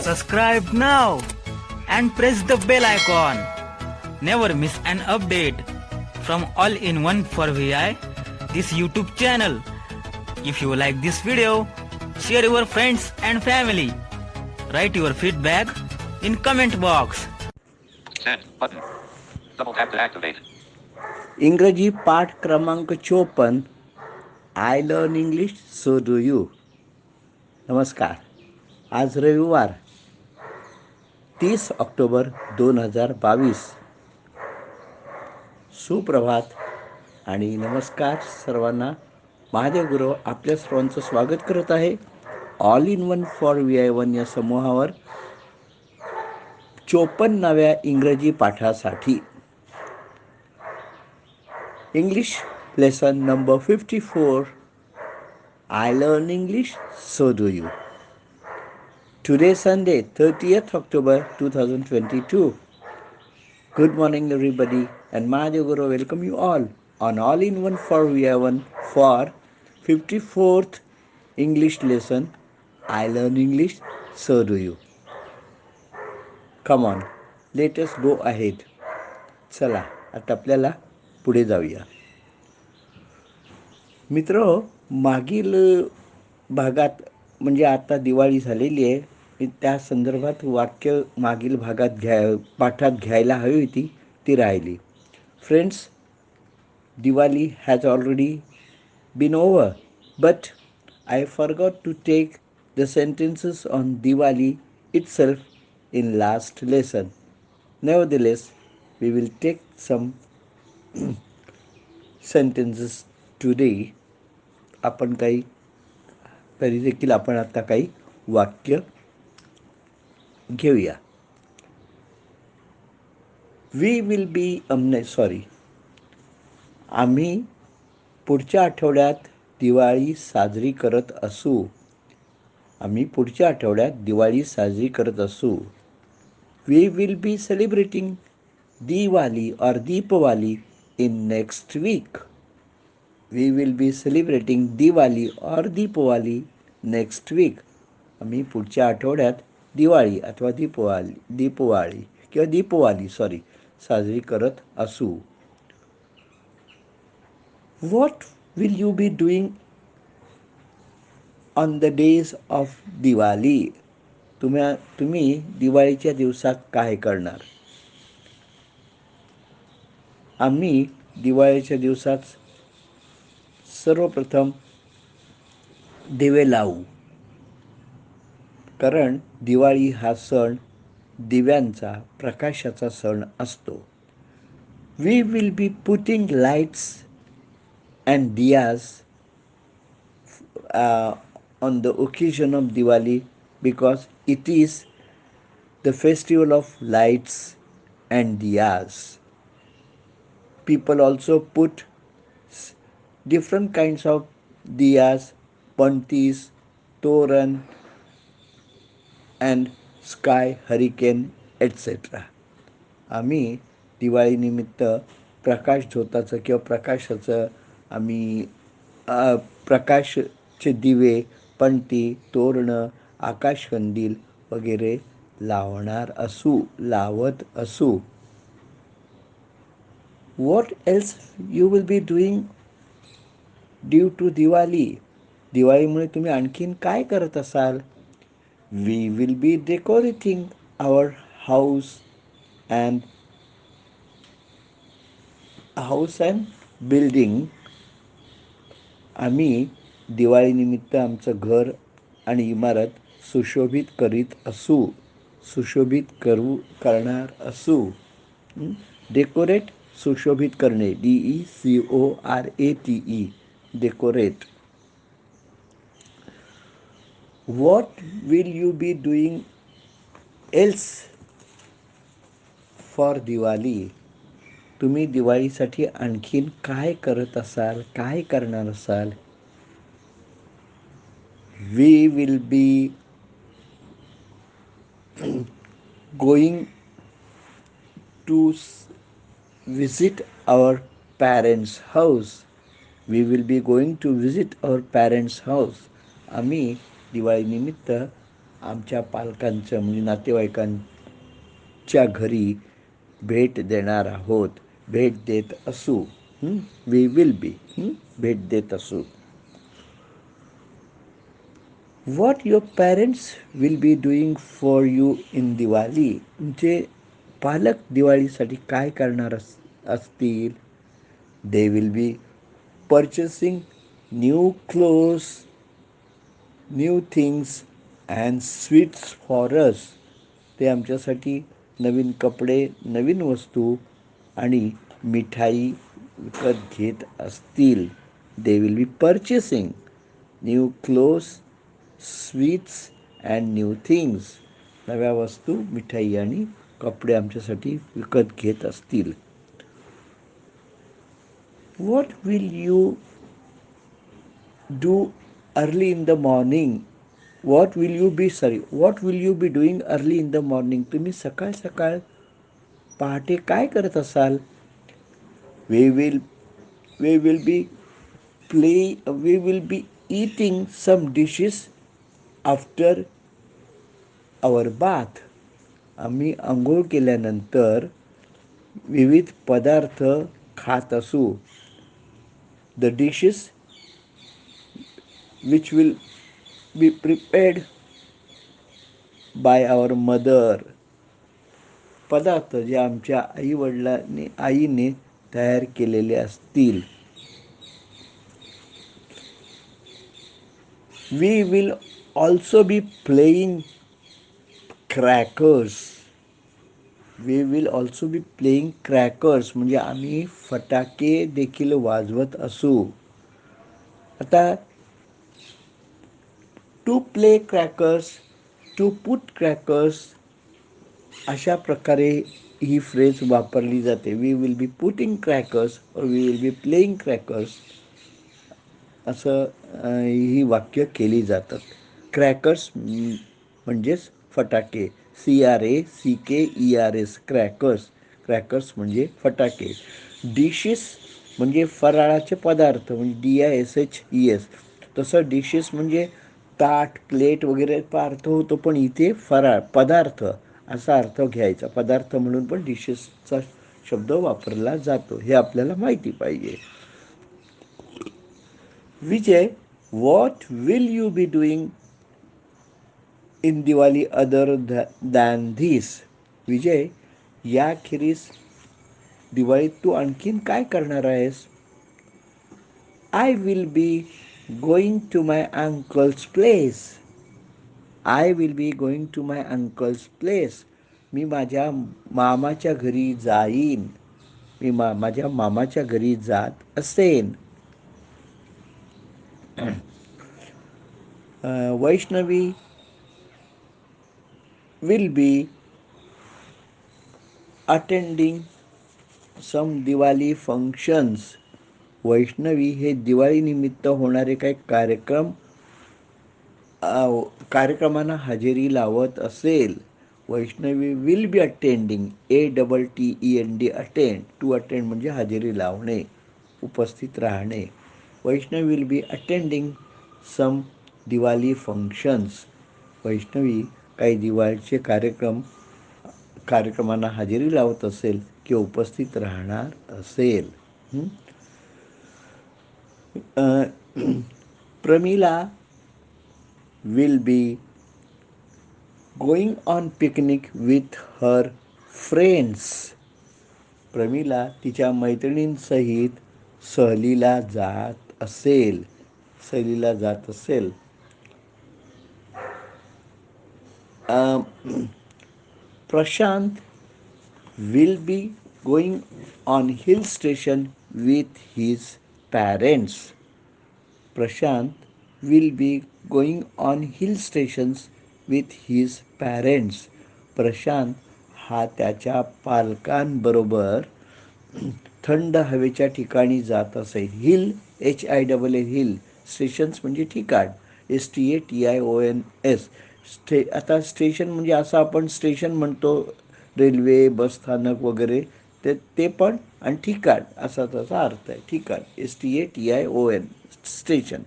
Subscribe now and press the bell icon. Never miss an update from All-in-One for VI, this YouTube channel. If you like this video, share your friends and family. Write your feedback in comment box. Send button. Double tap to activate. इंग्रजी पाठ क्रमांक 54. I learn English so do you. नमस्कार. आज रविवार 30 October 2022. सुप्रभात आणि नमस्कार सर्वांना. महादेव गुरु आपल्या सर्वांचं स्वागत करत आहे all in one for VI1 या समूहावर 54व्या इंग्रजी पाठासाठी. English lesson number 54. I learn English, so do you. Today Sunday, 30th October 2022. Good morning everybody, and Mahadev Guru welcome you all on All-in-One for VI1 for 54th English lesson. I learn English, so do you. Come on, let us go ahead. चला, आता आपल्याला पुढे जाऊया. मित्र, मागील भागात म्हणजे आता दिवाळी झालेली आहे, मी त्या संदर्भात वाक्य मागील भागात पाठात घ्यायला हवी होती, ती राहिली. Friends, Diwali has already been over, but I forgot to take the sentences on Diwali itself in last lesson. Nevertheless we will take some sentences today. आपण काही तरी देखील आपण आता काही वाक्य घेऊया. वी विल बी आम्ही पुढच्या आठवड्यात दिवाळी साजरी करत असू. आम्ही पुढच्या आठवड्यात दिवाळी साजरी करत असू. We will be celebrating Diwali और Deepavali in next week. We will be celebrating Diwali or Deepavali next week. आम्ही पुढच्या आठवड्यात दिवाळी अथवा दीपवाली साजरी करत असू. What will you be doing on the days of Diwali? तुम्ही दिवाळीच्या दिवसात काय करणार? आम्ही दिवाळीच्या दिवसात सर्वप्रथम दिवे लावू, कारण दिवाळी हा सण दिव्यांचा, प्रकाशाचा सण असतो. We will be putting lights and diyas on the occasion of Diwali because it is the festival of lights and diyas. People also put different kinds of diyas, pantis, toran, and sky hurricane, etc. आम्ही दिवाळीनिमित्त प्रकाश झोताचं किंवा प्रकाशाचं आम्ही प्रकाशचे दिवे, पणती, तोरणं, आकाशकंदील वगैरे लावत असू. What else you will be doing due to Diwali? दिवाळीमुळे तुम्ही आणखीन काय करत असाल? We will be decorating our house and building. आम्ही दिवाळीनिमित्त आमचं घर आणि इमारत करणार असू. डेकोरेट, सुशोभित करणे, DECORATE, decorate. What will you be doing else for Diwali? तुम्ही दिवाळीसाठी आणखीन काय करत असाल, काय करणार असाल? We will be going to visit our parents' house. We will be going to visit our parents' house. आम्ही दिवाळीनिमित्त आमच्या पालकांचं म्हणजे नातेवाईकांच्या घरी भेट देणार आहोत, भेट देत असू. वी विल बी भेट देत असू. What your parents will be doing for you in Diwali. तुमचे पालक दिवाळीसाठी काय करणार असतील? They will be purchasing new clothes, new things and sweets for us. ते आमच्यासाठी नवीन कपडे, नवीन वस्तू आणि मिठाई विकत घेत असतील. They will be purchasing new clothes, sweets and new things. नव्या वस्तू, मिठाई आणि कपडे आमच्यासाठी विकत घेत असतील. What will you do early in the morning. What will you be doing early in the morning. तुम्ही सकाळ सकाळ पहाटे काय करत असाल? We will be eating some dishes after our bath. आम्ही आंघोळ केल्यानंतर विविध पदार्थ खात असू. The dishes which will be prepared by our mother. पदार्थ जे आमच्या आईने तयार केलेले असतील. We will also be playing crackers. म्हणजे आम्ही फटाके देखील वाजवत असू. आता to play crackers, to put crackers अशा प्रकारे ही फ्रेज वापरली जाते. We will be putting crackers और we will be playing crackers असं ही वाक्य केली जातात. क्रॅकर्स म्हणजेच फटाके. CRACKERS क्रॅकर्स म्हणजे फटाके. डिशेस म्हणजे फराळाचे पदार्थ म्हणजे DISHES. तसं डिशेस म्हणजे ताट, प्लेट वगैरे अर्थ होतो, पण इथे फराळ पदार्थ असा अर्थ घ्यायचा. पदार्थ म्हणून पण डिशेसचा शब्द वापरला जातो, हे आपल्याला माहिती पाहिजे. Vijay, what will you be doing in Diwali other than this. Vijay, याखेरीज दिवाळीत तू आणखीन काय करणार आहेस? I will be going to my uncle's place. मी माझ्या मामाच्या घरी जाईन. माझ्या मामाच्या घरी जात असेन. Vaishnavi will be attending some Diwali functions. Vaishnavi हे दिवाळीनिमित्त होणारे काही कार्यक्रमांना हजेरी लावत असेल. Vaishnavi will be attending, ATTEND, attend. To attend म्हणजे हजेरी लावणे, उपस्थित राहणे. Vaishnavi will be attending some Diwali functions. Vaishnavi काही दिवाळीचे कार्यक्रमांना हजेरी लावत असेल किंवा उपस्थित राहणार असेल. Pramila will be going on picnic with her friends. Pramila तिच्या मैत्रिणींसहित सहलीला जात असेल. Prashant will be going on hill station with his parents. Prashant will be going on hill stations with his parents. Prashant हा त्याच्या पालकांबरोबर थंड हवेच्या ठिकाणी जात असेल. Hill, HILL, hill. स्टेशन्स म्हणजे ठिकाण, STATIONS. आता स्टेशन म्हणजे असं आपण स्टेशन म्हणतो, रेल्वे, बस स्थानक वगैरे, ते पण, आणि ठिकाण असा त्याचा अर्थ आहे. ठिकाण, STATION, स्टेशन.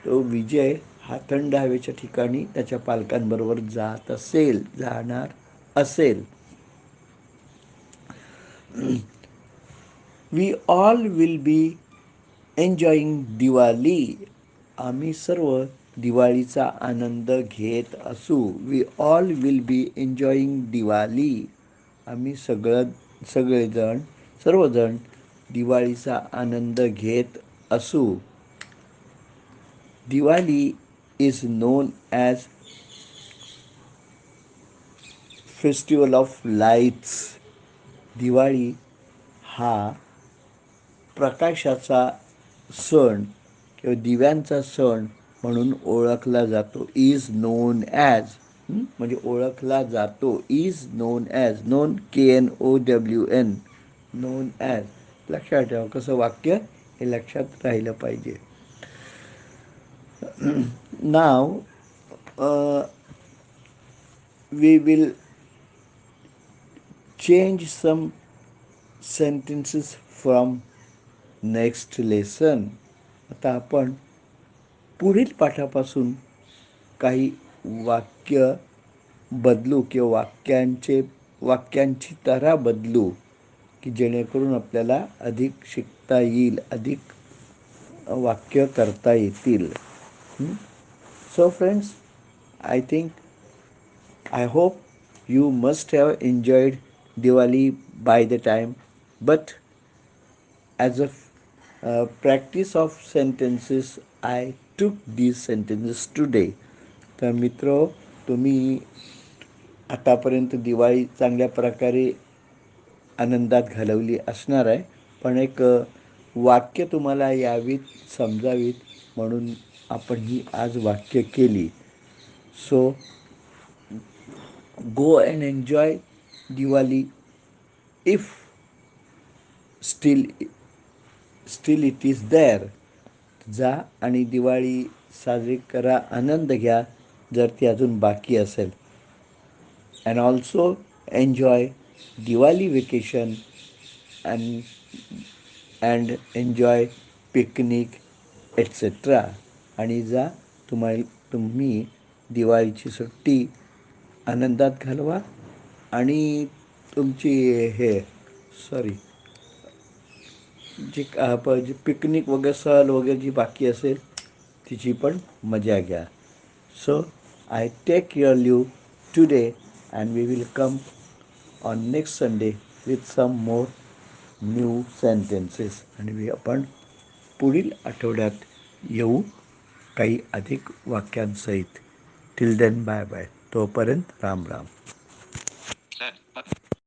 तो विजय हा थंड हवेच्या ठिकाणी त्याच्या पालकांबरोबर जाणार असेल. We all will be enjoying Diwali. आम्ही सर्व दिवाळीचा आनंद घेत असू. We all will be enjoying Diwali. आम्ही सर्वजण दिवाळीचा आनंद घेत असू. Diwali is known as festival of lights. Diwali हा प्रकाशाचा सण किंवा दिव्यांचा सण म्हणून ओळखला जातो. इज नोन ॲज म्हणजे ओळखला जातो. Is known as, non KNOWN, non as. लक्षात ठेवा, कसं वाक्य हे लक्षात राहिलं पाहिजे. नाव we will change some sentences from next lesson. आता आपण पुढील पाठापासून काही वाक्य बदलू किंवा वाक्यांची तऱ्हा बदलू की जेणेकरून आपल्याला अधिक शिकता येईल, अधिक वाक्य करता येतील. So friends, I hope you must have enjoyed Diwali by the time, but as a practice of sentences, I took these sentences today. तर मित्र, तुम्ही आतापर्यंत दिवाळी चांगल्या प्रकारे आनंदात घालवली असणार आहे, पण एक वाक्य तुम्हाला यावीत, समजावीत म्हणून आपण ही आज वाक्य केली. So go and enjoy Diwali if still it is there. जा आणि दिवाळी साजरी करा, आनंद घ्या जर ती अजून बाकी असेल. and also enjoy Diwali vacation and enjoy picnic etc. आणि जा तुम्ही दिवाळीची सुट्टी आनंदात घालवा आणि तुमची जी पिकनिक वगैरे सहल वगैरे जी बाकी असेल तिची पण मजा घ्या. So I take care you today and we will come on next Sunday with some more new sentences. आणि आपण पुढील आठवड्यात येऊ काही अधिक वाक्यांसहित. Till then bye bye. तोपर्यंत राम राम. Send button.